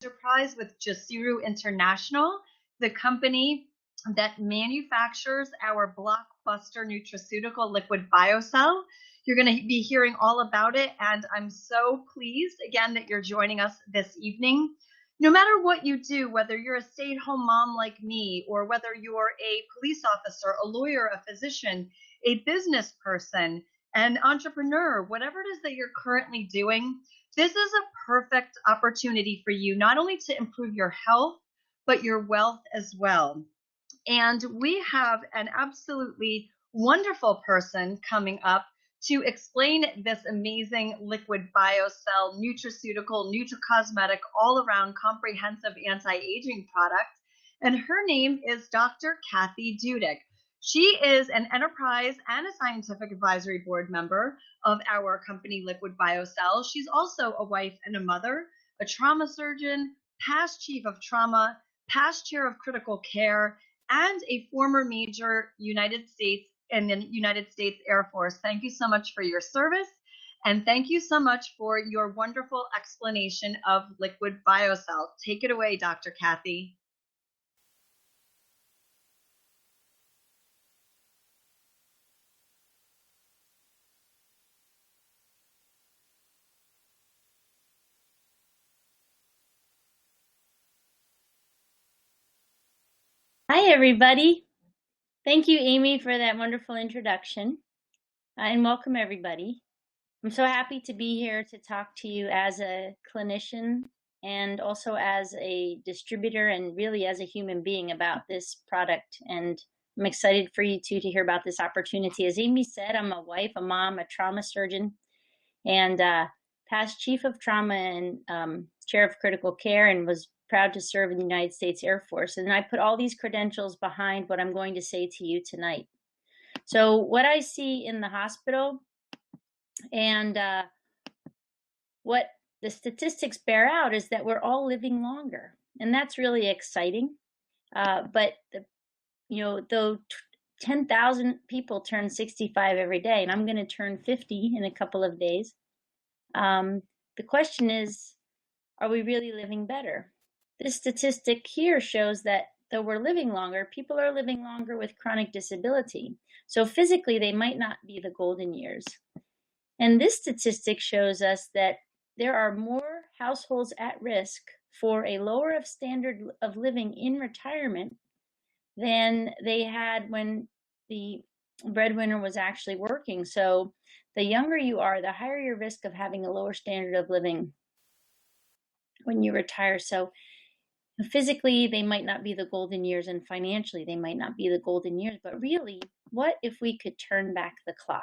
enterprise with Jasiru International, the company that manufactures our blockbuster nutraceutical liquid biocell. You're going to be hearing all about it, and I'm so pleased again that you're joining us this evening. No matter what you do, whether you're a stay-at-home mom like me, or whether you're a police officer, a lawyer, a physician, a business person, an entrepreneur, whatever it is that you're currently doing, this is a perfect opportunity for you, not only to improve your health, but your wealth as well. And we have an absolutely wonderful person coming up to explain this amazing liquid biocell, nutraceutical, nutracosmetic, all around comprehensive anti-aging product. And her name is Dr. Kathy Dudick. She is an enterprise and a scientific advisory board member of our company, Liquid Biocell. She's also a wife and a mother, a trauma surgeon, past chief of trauma, past chair of critical care, and a former major United States and the United States Air Force. Thank you so much for your service. And thank you so much for your wonderful explanation of liquid biocell. Take it away, Dr. Kathy. Hi, everybody. Thank you, Amy, for that wonderful introduction, and welcome, everybody. I'm so happy to be here to talk to you as a clinician and also as a distributor and really as a human being about this product. And I'm excited for you too to hear about this opportunity. As Amy said, I'm a wife, a mom, a trauma surgeon, and past chief of trauma and chair of critical care, and was proud to serve in the United States Air Force. And I put all these credentials behind what I'm going to say to you tonight. So what I see in the hospital and what the statistics bear out is that we're all living longer. And that's really exciting. But, though 10,000 people turn 65 every day, and I'm going to turn 50 in a couple of days, the question is, are we really living better? This statistic here shows that though we're living longer, people are living longer with chronic disability. So physically, they might not be the golden years. And this statistic shows us that there are more households at risk for a lower of standard of living in retirement than they had when the breadwinner was actually working. So the younger you are, the higher your risk of having a lower standard of living when you retire. So physically, they might not be the golden years, and financially, they might not be the golden years. But really, what if we could turn back the clock,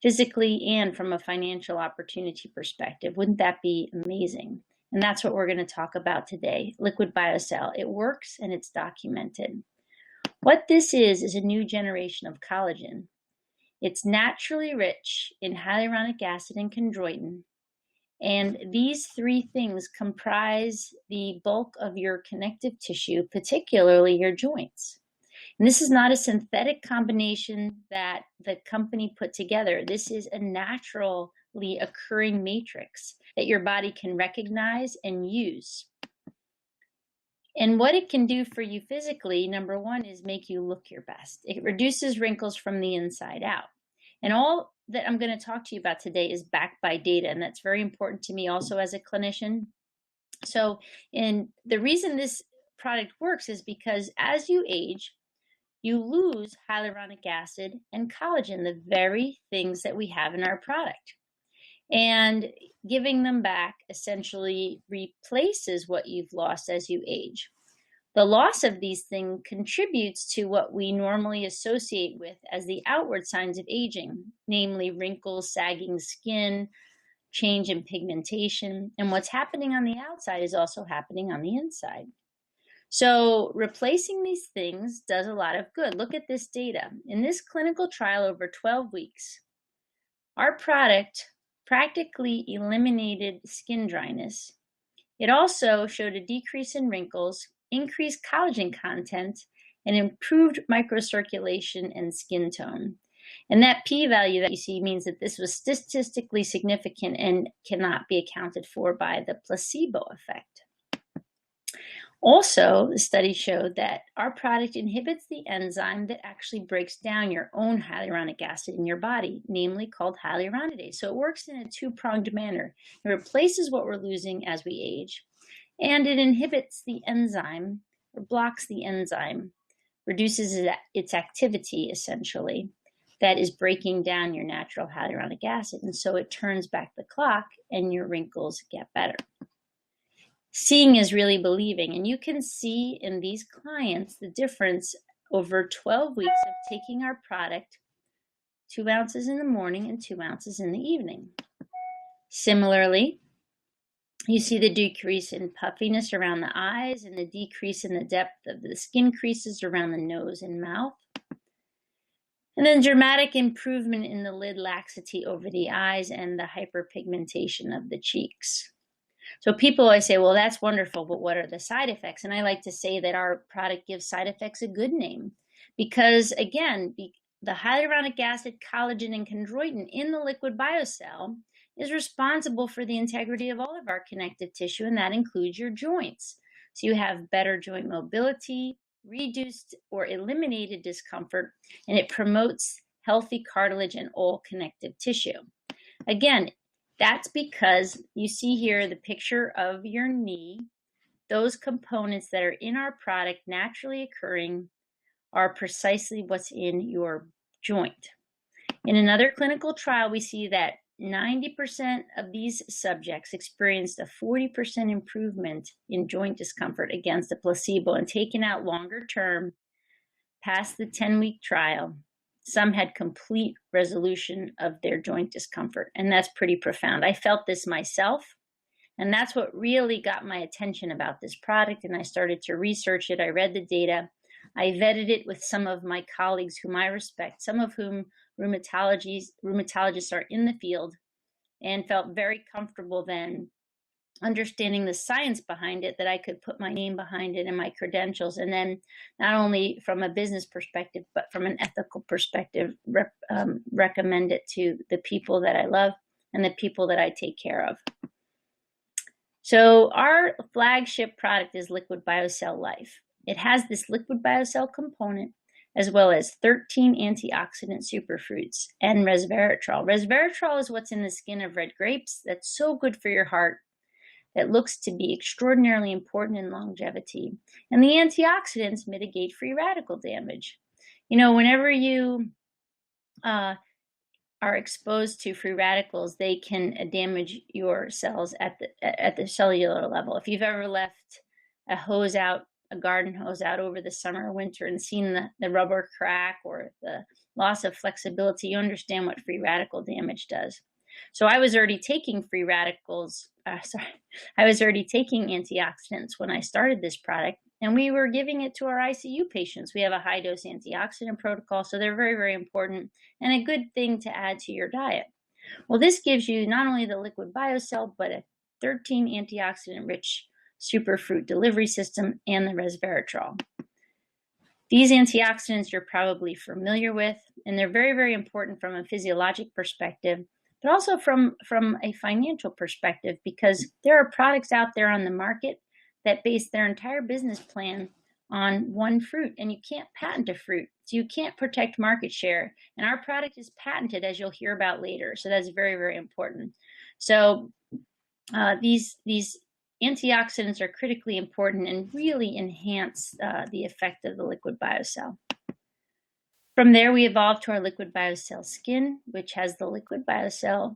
physically and from a financial opportunity perspective? Wouldn't that be amazing? And that's what we're going to talk about today, liquid biocell. It works and it's documented. What this is a new generation of collagen. It's naturally rich in hyaluronic acid and chondroitin. And these three things comprise the bulk of your connective tissue, particularly your joints. And this is not a synthetic combination that the company put together. This is a naturally occurring matrix that your body can recognize and use. And what it can do for you physically, number one, is make you look your best. It reduces wrinkles from the inside out. And all that I'm going to talk to you about today is backed by data, and that's very important to me also as a clinician. So, the reason this product works is because as you age, you lose hyaluronic acid and collagen, the very things that we have in our product. And giving them back essentially replaces what you've lost as you age. The loss of these things contributes to what we normally associate with as the outward signs of aging, namely wrinkles, sagging skin, change in pigmentation. And what's happening on the outside is also happening on the inside. So replacing these things does a lot of good. Look at this data. In this clinical trial over 12 weeks, our product practically eliminated skin dryness. It also showed a decrease in wrinkles, increased collagen content, and improved microcirculation and skin tone. And that p-value that you see means that this was statistically significant and cannot be accounted for by the placebo effect. Also, the study showed that our product inhibits the enzyme that actually breaks down your own hyaluronic acid in your body, namely called hyaluronidase. So it works in a two-pronged manner. It replaces what we're losing as we age, and it inhibits the enzyme, or blocks the enzyme, reduces its activity, essentially, that is breaking down your natural hyaluronic acid. And so it turns back the clock and your wrinkles get better. Seeing is really believing, and you can see in these clients the difference over 12 weeks of taking our product, 2 ounces in the morning and 2 ounces in the evening. Similarly, you see the decrease in puffiness around the eyes and the decrease in the depth of the skin creases around the nose and mouth. And then dramatic improvement in the lid laxity over the eyes and the hyperpigmentation of the cheeks. So people always say, well, that's wonderful, but what are the side effects? And I like to say that our product gives side effects a good name because, again, the hyaluronic acid, collagen, and chondroitin in the liquid biocell is responsible for the integrity of all of our connective tissue, and that includes your joints. So you have better joint mobility, reduced or eliminated discomfort, and it promotes healthy cartilage and all connective tissue. Again, that's because you see here the picture of your knee. Those components that are in our product naturally occurring are precisely what's in your joint. In another clinical trial, we see that 90% of these subjects experienced a 40% improvement in joint discomfort against a placebo, and taken out longer term past the 10-week trial. Some had complete resolution of their joint discomfort, and that's pretty profound. I felt this myself, and that's what really got my attention about this product, and I started to research it. I read the data. I vetted it with some of my colleagues whom I respect, some of whom rheumatologists are in the field, and felt very comfortable then understanding the science behind it, that I could put my name behind it and my credentials, and then not only from a business perspective, but from an ethical perspective, recommend it to the people that I love and the people that I take care of. So our flagship product is Liquid BioCell Life. It has this Liquid BioCell component, as well as 13 antioxidant superfruits and resveratrol. Resveratrol is what's in the skin of red grapes that's so good for your heart, that looks to be extraordinarily important in longevity. And the antioxidants mitigate free radical damage. You know, whenever you are exposed to free radicals, they can damage your cells at the cellular level. If you've ever left a garden hose out over the summer or winter and seen the rubber crack or the loss of flexibility, you understand what free radical damage does. So I was already taking I was already taking antioxidants when I started this product, and we were giving it to our ICU patients. We have a high dose antioxidant protocol, so they're very, very important and a good thing to add to your diet. Well, this gives you not only the Liquid BioCell, but a 13 antioxidant rich superfruit delivery system and the resveratrol. These antioxidants you're probably familiar with, and they're very, very important from a physiologic perspective, but also from a financial perspective, because there are products out there on the market that base their entire business plan on one fruit, and you can't patent a fruit, so you can't protect market share. And our product is patented, as you'll hear about later, so that's very, very important. So these antioxidants are critically important and really enhance the effect of the Liquid BioCell. From there, we evolved to our Liquid BioCell Skin, which has the Liquid BioCell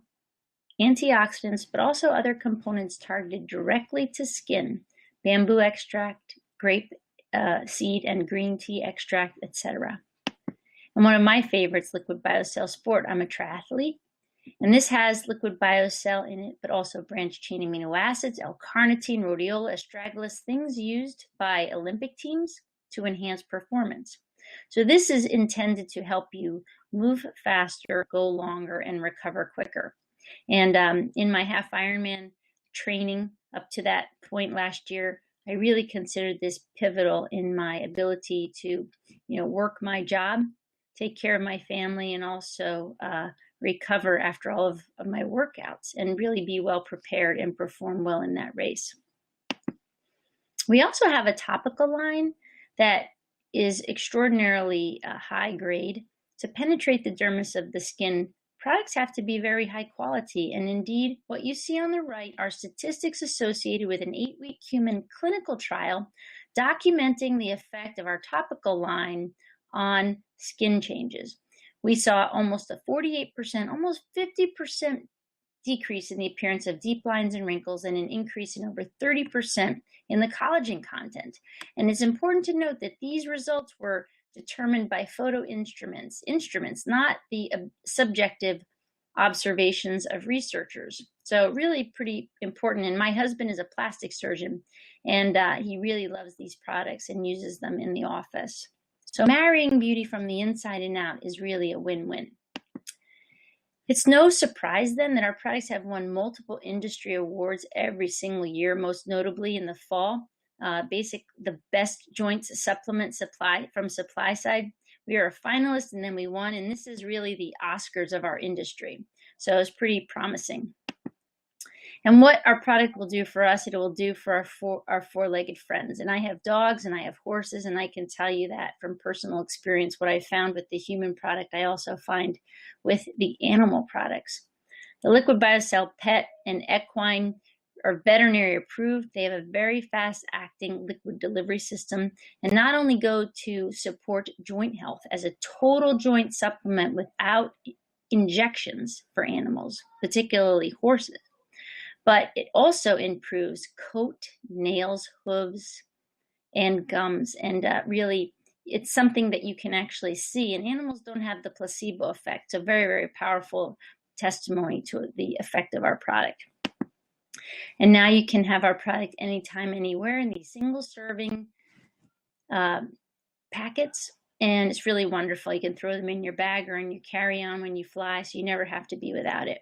antioxidants, but also other components targeted directly to skin: bamboo extract, grape seed and green tea extract, etc. And one of my favorites, Liquid BioCell Sport. I'm a triathlete, and this has Liquid BioCell in it, but also branched chain amino acids, L-carnitine, rhodiola, astragalus, things used by Olympic teams to enhance performance. So this is intended to help you move faster, go longer, and recover quicker. And in my half Ironman training up to that point last year, I really considered this pivotal in my ability to, work my job, take care of my family, and also recover after all of my workouts and really be well prepared and perform well in that race. We also have a topical line that is extraordinarily high grade. To penetrate the dermis of the skin, products have to be very high quality. And indeed, what you see on the right are statistics associated with an 8-week human clinical trial documenting the effect of our topical line on skin changes. We saw almost a 48%, almost 50% decrease in the appearance of deep lines and wrinkles, and an increase in over 30% in the collagen content. And it's important to note that these results were determined by photo instruments, not the subjective observations of researchers. So really pretty important. And my husband is a plastic surgeon, and he really loves these products and uses them in the office. So marrying beauty from the inside and out is really a win-win. It's no surprise then that our products have won multiple industry awards every single year, most notably in the fall. The best joints supplement supply from supply side. We are a finalist, and then we won, and this is really the Oscars of our industry. So it's pretty promising. And what our product will do for us, it will do for our four-legged friends. And I have dogs and I have horses, and I can tell you that from personal experience, what I found with the human product, I also find with the animal products. The Liquid BioCell Pet and Equine are veterinary approved. They have a very fast-acting liquid delivery system, and not only go to support joint health as a total joint supplement without injections for animals, particularly horses, but it also improves coat, nails, hooves, and gums. And really, it's something that you can actually see. And animals don't have the placebo effect. So very, very powerful testimony to the effect of our product. And now you can have our product anytime, anywhere in these single serving packets. And it's really wonderful. You can throw them in your bag or in your carry-on when you fly, so you never have to be without it.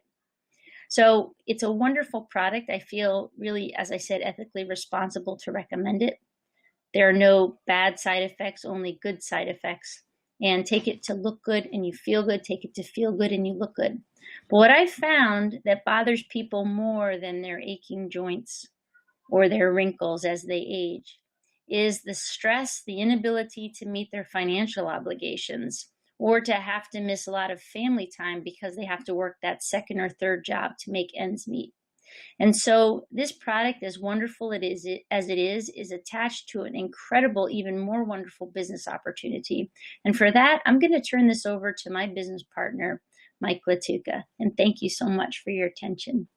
So it's a wonderful product. I feel really, as I said, ethically responsible to recommend it. There are no bad side effects, only good side effects. And take it to look good and you feel good. Take it to feel good and you look good. But what I found that bothers people more than their aching joints or their wrinkles as they age is the stress, the inability to meet their financial obligations, or to have to miss a lot of family time because they have to work that second or third job to make ends meet. And so this product, as wonderful as it is attached to an incredible, even more wonderful business opportunity. And for that, I'm going to turn this over to my business partner, Mike Lattuca. And thank you so much for your attention.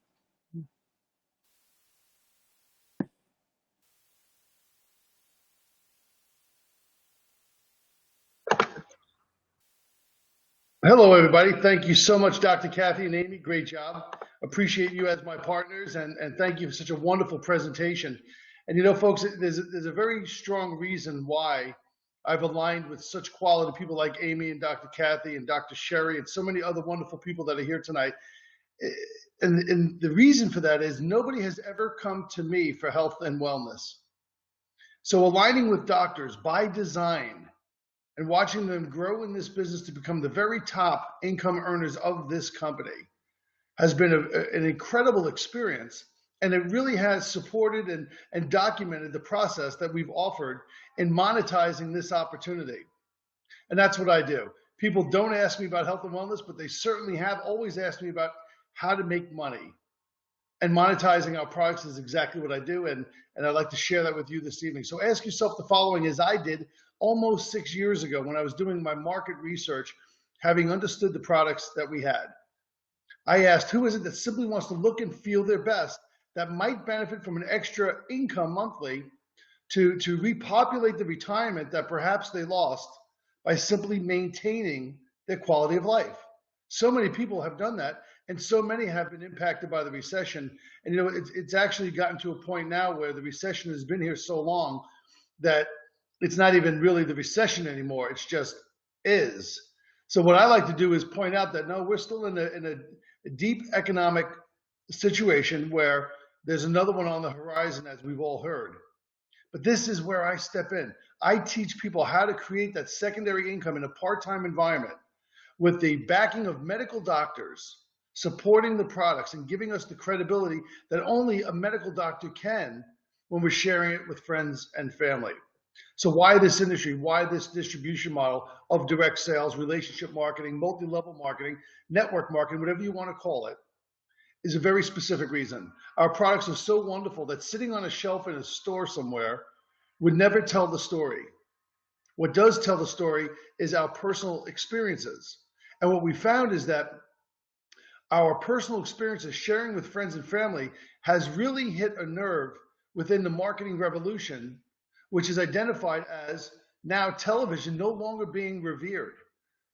Hello, everybody. Thank you so much, Dr. Kathy and Amy. Great job. Appreciate you as my partners, and thank you for such a wonderful presentation. And you know, folks, there's a very strong reason why I've aligned with such quality people like Amy and Dr. Kathy and Dr. Sherry and so many other wonderful people that are here tonight. And the reason for that is nobody has ever come to me for health and wellness. So aligning with doctors by design and watching them grow in this business to become the very top income earners of this company has been an incredible experience. And it really has supported and documented the process that we've offered in monetizing this opportunity. And that's what I do. People don't ask me about health and wellness, but they certainly have always asked me about how to make money. And monetizing our products is exactly what I do. And I'd like to share that with you this evening. So ask yourself the following, as I did almost 6 years ago when I was doing my market research, having understood the products that we had. I asked, who is it that simply wants to look and feel their best, that might benefit from an extra income monthly to repopulate the retirement that perhaps they lost by simply maintaining their quality of life? So many people have done that, and so many have been impacted by the recession. And you know, it's actually gotten to a point now where the recession has been here so long that it's not even really the recession anymore. It's just is. So what I like to do is point out that no, we're still in a deep economic situation where there's another one on the horizon, as we've all heard. But this is where I step in. I teach people how to create that secondary income in a part-time environment with the backing of medical doctors, supporting the products and giving us the credibility that only a medical doctor can when we're sharing it with friends and family. So why this industry? Why this distribution model of direct sales, relationship marketing, multi-level marketing, network marketing, whatever you want to call it, is a very specific reason. Our products are so wonderful that sitting on a shelf in a store somewhere would never tell the story. What does tell the story is our personal experiences. And what we found is that our personal experiences sharing with friends and family has really hit a nerve within the marketing revolution, which is identified as now television no longer being revered.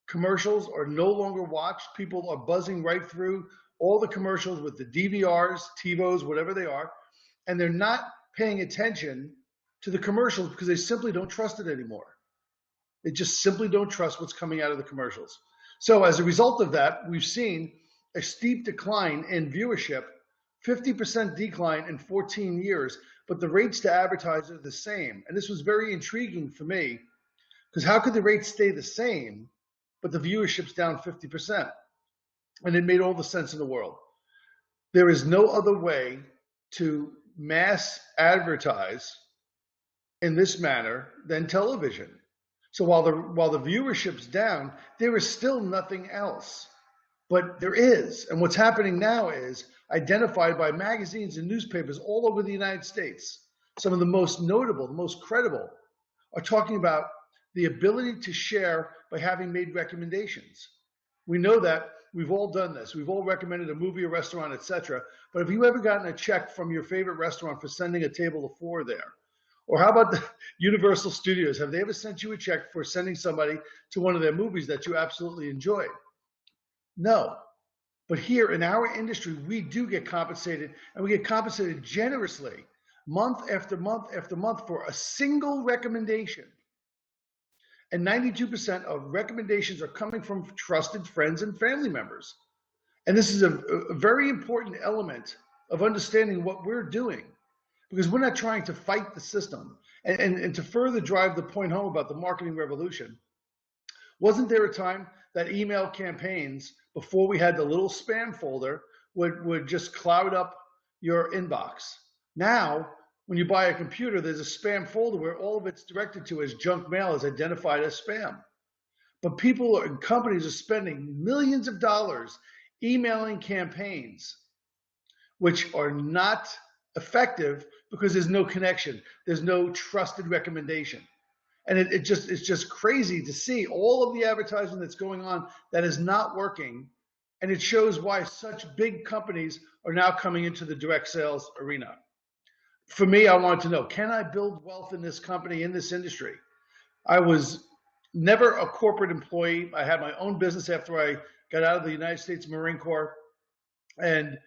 Commercials are no longer watched. People are buzzing right through all the commercials with the DVRs, TiVos, whatever they are, and they're not paying attention to the commercials because they simply don't trust it anymore. They just simply don't trust what's coming out of the commercials. So as a result of that, we've seen a steep decline in viewership, 50% decline in 14 years, but the rates to advertise are the same. And this was very intriguing for me, because how could the rates stay the same, but the viewership's down 50%? And it made all the sense in the world. There is no other way to mass advertise in this manner than television. So while the viewership's down, there is still nothing else. But there is. And what's happening now is identified by magazines and newspapers all over the United States. Some of the most notable, the most credible, are talking about the ability to share by having made recommendations. We know that we've all done this. We've all recommended a movie, a restaurant, etc. But have you ever gotten a check from your favorite restaurant for sending a table of 4 there? Or how about the Universal Studios? Have they ever sent you a check for sending somebody to one of their movies that you absolutely enjoyed? No. But here in our industry, we do get compensated, and we get compensated generously month after month after month for a single recommendation. And 92% of recommendations are coming from trusted friends and family members. And this is a very important element of understanding what we're doing, because we're not trying to fight the system. And to further drive the point home about the marketing revolution, wasn't there a time that email campaigns, before we had the little spam folder, would just cloud up your inbox? Now, when you buy a computer, there's a spam folder where all of it's directed to as junk mail is identified as spam. But people and companies are spending millions of dollars emailing campaigns, which are not effective because there's no connection. There's no trusted recommendation. And it's just crazy to see all of the advertising that's going on that is not working. And it shows why such big companies are now coming into the direct sales arena. For me, I wanted to know, can I build wealth in this company, in this industry? I was never a corporate employee. I had my own business after I got out of the United States Marine Corps, and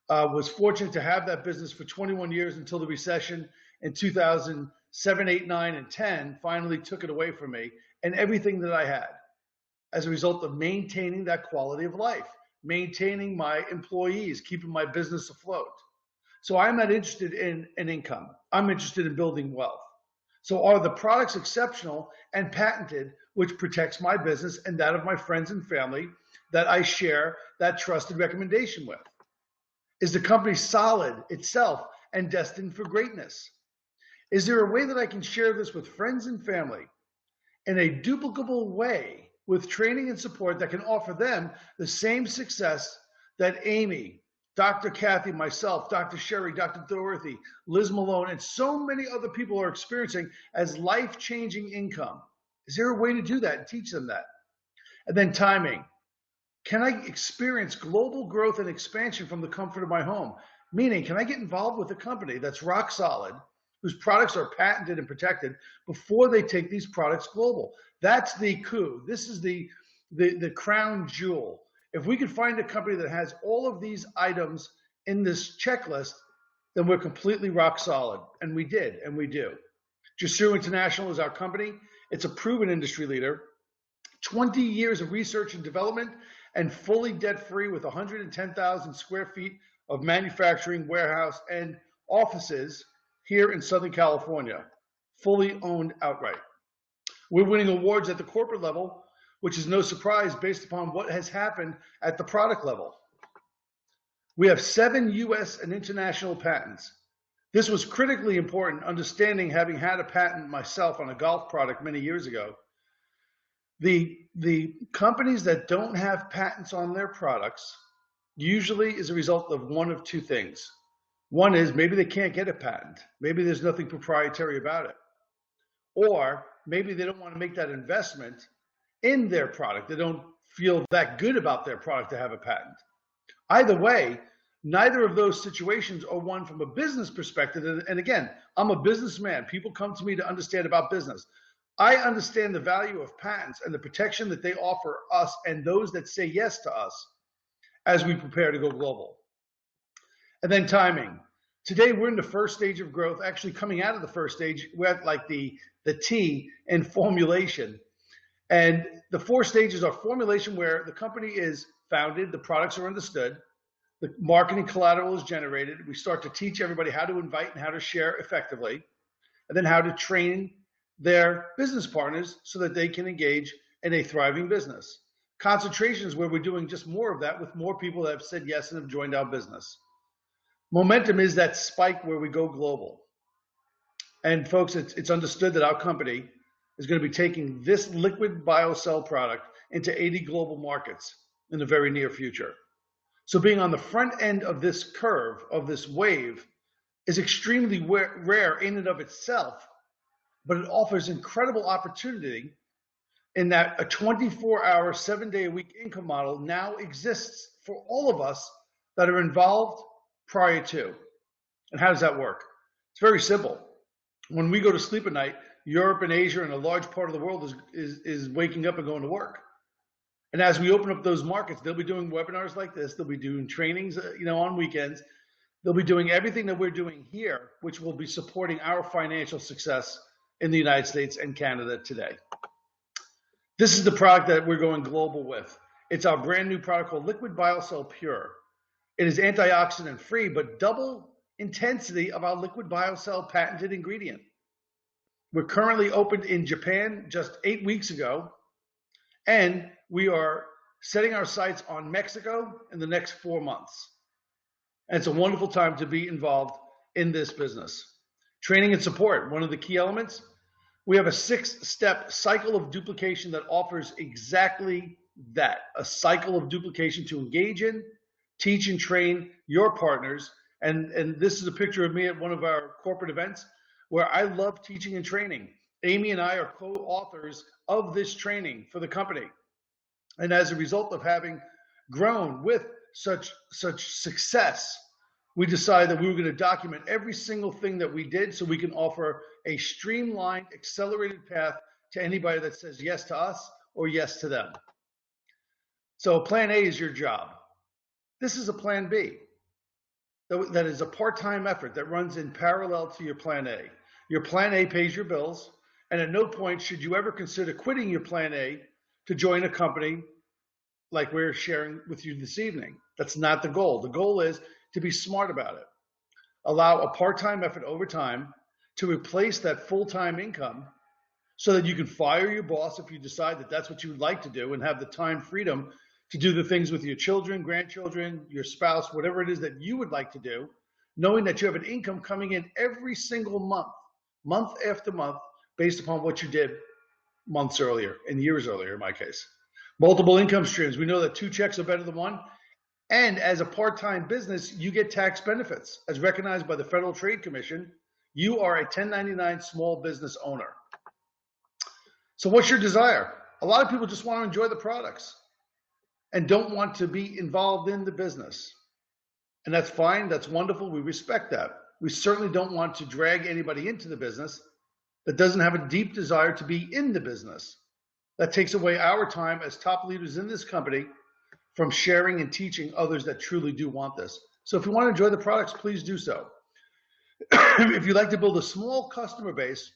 was fortunate to have that business for 21 years until the recession in 2007, 8, 9, and 10 finally took it away from me and everything that I had as a result of maintaining that quality of life, maintaining my employees, keeping my business afloat. So I'm not interested in an income. I'm interested in building wealth. So are the products exceptional and patented, which protects my business and that of my friends and family that I share that trusted recommendation with? Is the company solid itself and destined for greatness? Is there a way that I can share this with friends and family in a duplicable way with training and support that can offer them the same success that Amy, Dr. Kathy, myself, Dr. Sherry, Dr. Dorothy, Liz Malone, and so many other people are experiencing as life-changing income? Is there a way to do that and teach them that? And then timing. Can I experience global growth and expansion from the comfort of my home? Meaning, can I get involved with a company that's rock solid, whose products are patented and protected before they take these products global? That's the coup. This is the crown jewel. If we could find a company that has all of these items in this checklist, then we're completely rock solid. And we did, and we do. Jussuru International is our company. It's a proven industry leader, 20 years of research and development, and fully debt-free with 110,000 square feet of manufacturing, warehouse, and offices here in Southern California, fully owned outright. We're winning awards at the corporate level, which is no surprise based upon what has happened at the product level. We have 7 US and international patents This was critically important, understanding, having had a patent myself on a golf product many years ago. The companies that don't have patents on their products usually is a result of one of two things. One is maybe they can't get a patent. Maybe there's nothing proprietary about it. Or maybe they don't want to make that investment in their product. They don't feel that good about their product to have a patent. Either way, neither of those situations are one from a business perspective. And again, I'm a businessman. People come to me to understand about business. I understand the value of patents and the protection that they offer us and those that say yes to us as we prepare to go global. And then timing. Today, we're in the first stage of growth, actually coming out of the first stage. We're at like the T in formulation. And the 4 stages are formulation, where the company is founded, the products are understood, the marketing collateral is generated. We start to teach everybody how to invite and how to share effectively, and then how to train their business partners so that they can engage in a thriving business. Concentration is where we're doing just more of that with more people that have said yes and have joined our business. Momentum is that spike where we go global. And folks, it's understood that our company is going to be taking this liquid biocell product into 80 global markets in the very near future. So being on the front end of this curve, of this wave, is extremely rare in and of itself, but it offers incredible opportunity in that a 24-hour, 7-day-a-week income model now exists for all of us that are involved prior to. And how does that work? It's very simple. When we go to sleep at night, Europe and Asia and a large part of the world is waking up and going to work. And as we open up those markets, they'll be doing webinars like this. They'll be doing trainings, on weekends. They'll be doing everything that we're doing here, which will be supporting our financial success in the United States and Canada today. This is the product that we're going global with. It's our brand new product called Liquid BioCell Pure. It is antioxidant free, but double intensity of our Liquid BioCell patented ingredient. We're currently opened in Japan just 8 weeks ago, and we are setting our sights on Mexico in the next 4 months. And it's a wonderful time to be involved in this business. Training and support, one of the key elements. We have a 6-step cycle of duplication that offers exactly that, a cycle of duplication to engage in, teach and train your partners. And this is a picture of me at one of our corporate events where I love teaching and training. Amy and I are co-authors of this training for the company. And as a result of having grown with such success, we decided that we were going to document every single thing that we did so we can offer a streamlined, accelerated path to anybody that says yes to us or yes to them. So plan A is your job. This is a plan B. That is a part-time effort that runs in parallel to your plan A. Your plan A pays your bills, and at no point should you ever consider quitting your plan A to join a company like we're sharing with you this evening. That's not the goal. The goal is to be smart about it. Allow a part-time effort over time to replace that full-time income so that you can fire your boss if you decide that that's what you would like to do and have the time freedom to do the things with your children, grandchildren, your spouse, whatever it is that you would like to do, knowing that you have an income coming in every single month, month after month, based upon what you did months earlier and years earlier in my case. Multiple income streams. We know that 2 checks are better than 1. And as a part-time business, you get tax benefits. As recognized by the Federal Trade Commission, you are a 1099 small business owner. So what's your desire? A lot of people just want to enjoy the products and don't want to be involved in the business. And that's fine. That's wonderful. We respect that. We certainly don't want to drag anybody into the business that doesn't have a deep desire to be in the business. That takes away our time as top leaders in this company from sharing and teaching others that truly do want this. So if you want to enjoy the products, please do so. If you'd like to build a small customer base,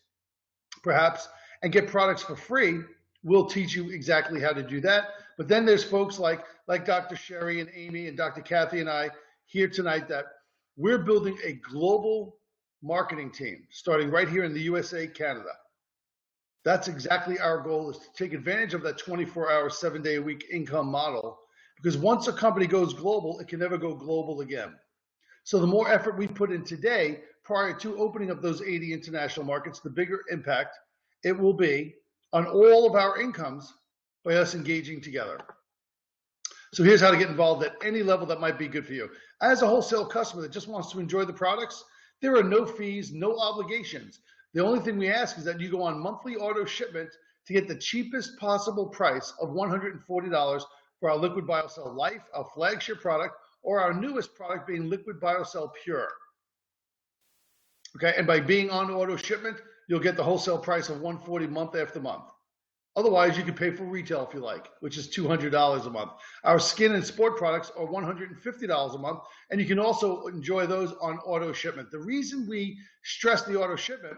perhaps, and get products for free, we'll teach you exactly how to do that. But then there's folks like Dr. Sherry and Amy and Dr. Kathy and I here tonight that we're building a global marketing team starting right here in the USA, Canada. That's exactly our goal, is to take advantage of that 24-hour, 7-day-a-week income model, because once a company goes global, it can never go global again. So the more effort we put in today, prior to opening up those 80 international markets, the bigger impact it will be on all of our incomes by us engaging together. So here's how to get involved at any level that might be good for you. As a wholesale customer that just wants to enjoy the products, there are no fees, no obligations. The only thing we ask is that you go on monthly auto shipment to get the cheapest possible price of $140 for our Liquid BioCell Life, our flagship product, or our newest product being Liquid BioCell Pure. Okay, and by being on auto shipment, you'll get the wholesale price of $140 month after month. Otherwise, you can pay for retail if you like, which is $200 a month. Our skin and sport products are $150 a month, and you can also enjoy those on auto shipment. The reason we stress the auto shipment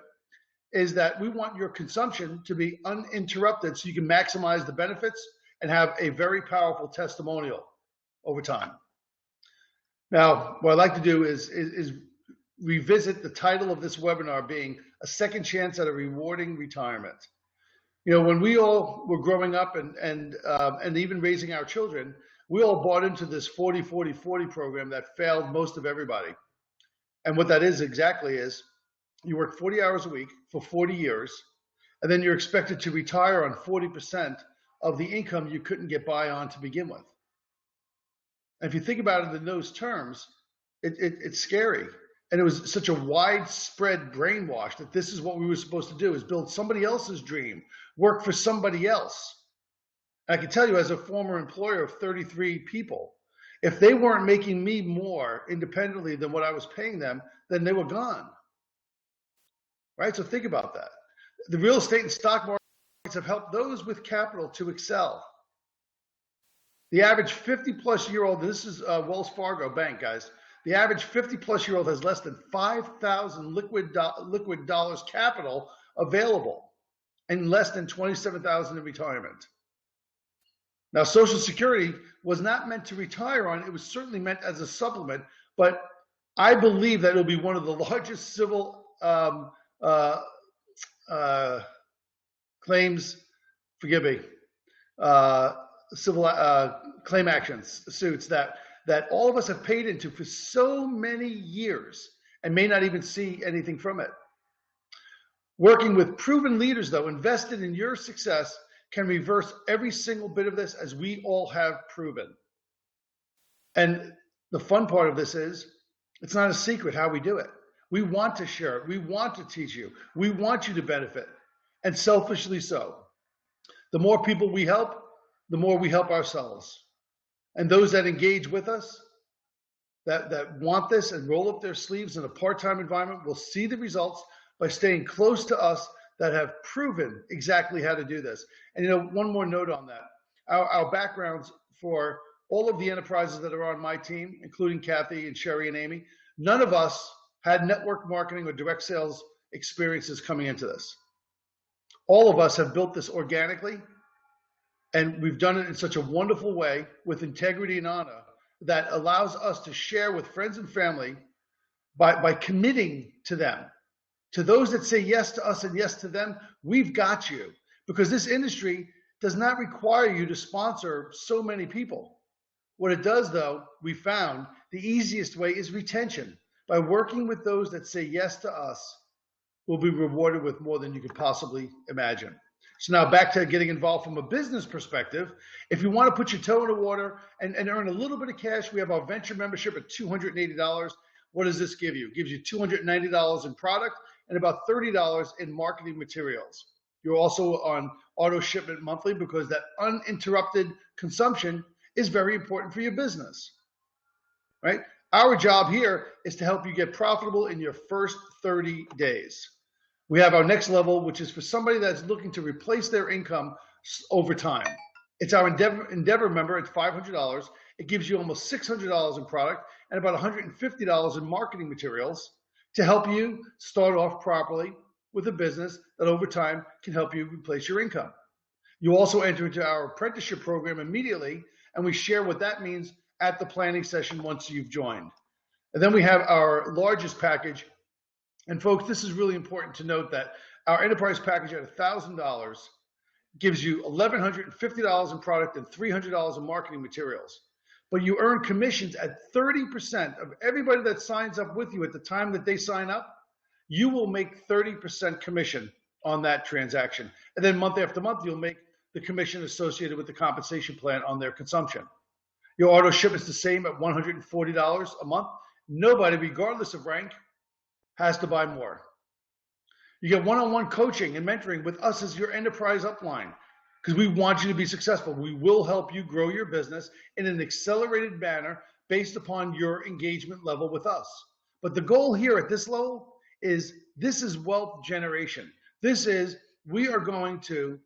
is that we want your consumption to be uninterrupted so you can maximize the benefits and have a very powerful testimonial over time. Now, what I'd like to do is revisit the title of this webinar being A Second Chance at a Rewarding Retirement. You know, when we all were growing up and even raising our children, we all bought into this 40-40-40 program that failed most of everybody. And what that is exactly is you work 40 hours a week for 40 years, and then you're expected to retire on 40% of the income you couldn't get by on to begin with. And if you think about it in those terms, it's scary. And it was such a widespread brainwash that this is what we were supposed to do, is build somebody else's dream, work for somebody else. And I can tell you, as a former employer of 33 people, if they weren't making me more independently than what I was paying them, then they were gone. Right? So think about that. The real estate and stock markets have helped those with capital to excel. The average 50-plus-year-old, this is Wells Fargo Bank, guys. The average 50-plus-year-old has less than 5,000 liquid dollars capital available and less than 27,000 in retirement. Now, Social Security was not meant to retire on. It was certainly meant as a supplement, but I believe that it'll be one of the largest civil claims, forgive me, civil claim actions, suits that all of us have paid into for so many years and may not even see anything from it. Working with proven leaders, though, invested in your success, can reverse every single bit of this, as we all have proven. And the fun part of this is, it's not a secret how we do it. We want to share it. We want to teach you. We want you to benefit, and selfishly so. The more people we help, the more we help ourselves. And those that engage with us, that want this and roll up their sleeves in a part-time environment, will see the results by staying close to us that have proven exactly how to do this. And you know, one more note on that. Our backgrounds for all of the enterprises that are on my team, including Kathy and Sherry and Amy, none of us had network marketing or direct sales experiences coming into this. All of us have built this organically, and we've done it in such a wonderful way with integrity and honor that allows us to share with friends and family by committing to them. To those that say yes to us and yes to them, we've got you, because this industry does not require you to sponsor so many people. What it does, though, we found the easiest way is retention. By working with those that say yes to us, we'll be rewarded with more than you could possibly imagine. So now back to getting involved from a business perspective. If you want to put your toe in the water and earn a little bit of cash, we have our venture membership at $280. What does this give you? It gives you $290 in product and about $30 in marketing materials. You're also on auto shipment monthly, because that uninterrupted consumption is very important for your business, right? Our job here is to help you get profitable in your first 30 days. We have our next level, which is for somebody that's looking to replace their income over time. It's our Endeavor member at $500. It gives you almost $600 in product and about $150 in marketing materials to help you start off properly with a business that over time can help you replace your income. You also enter into our apprenticeship program immediately, and we share what that means at the planning session once you've joined. And then we have our largest package. And folks, this is really important to note that our enterprise package at $1,000 gives you $1,150 in product and $300 in marketing materials. But you earn commissions at 30% of everybody that signs up with you at the time that they sign up. you will make 30% commission on that transaction. And then month after month, you'll make the commission associated with the compensation plan on their consumption. Your auto ship is the same at $140 a month. Nobody, regardless of rank, has to buy more. You get one-on-one coaching and mentoring with us as your enterprise upline because we want you to be successful. We will help you grow your business in an accelerated manner based upon your engagement level with us. But the goal here at this level is this is wealth generation. This is we are going to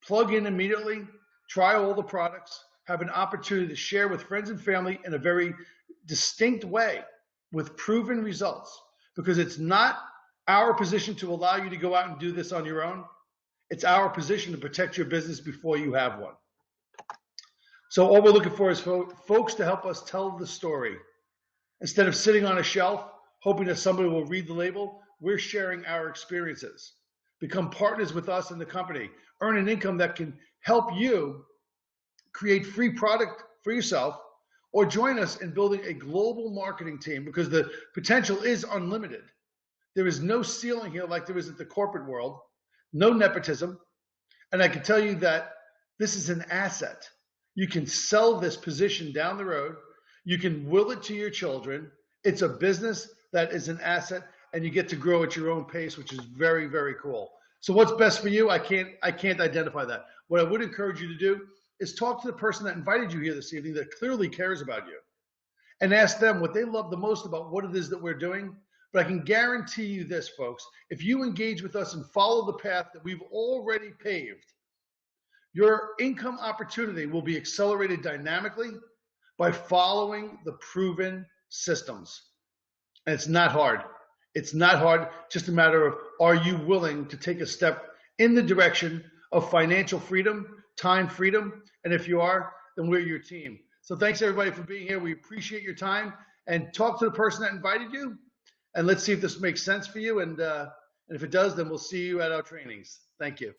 plug in immediately, try all the products, have an opportunity to share with friends and family in a very distinct way with proven results, because it's not our position to allow you to go out and do this on your own. It's our position to protect your business before you have one. So all we're looking for is folks to help us tell the story. Instead of sitting on a shelf, hoping that somebody will read the label, we're sharing our experiences. Become partners with us in the company. Earn an income that can help you create free product for yourself, or join us in building a global marketing team, because the potential is unlimited. There is no ceiling here like there is in the corporate world, no nepotism. And I can tell you that this is an asset. You can sell this position down the road. You can will it to your children. It's a business that is an asset, and you get to grow at your own pace, which is very, very cool. So what's best for you? I can't identify that. What I would encourage you to do is talk to the person that invited you here this evening that clearly cares about you, and ask them what they love the most about what it is that we're doing. But I can guarantee you this, folks, if you engage with us and follow the path that we've already paved, your income opportunity will be accelerated dynamically by following the proven systems. And it's not hard. It's not hard, just a matter of, are you willing to take a step in the direction of financial freedom, time freedom? And if you are, then we're your team. So thanks everybody for being here. We appreciate your time, and talk to the person that invited you, and let's see if this makes sense for you. And if it does, then we'll see you at our trainings. Thank you.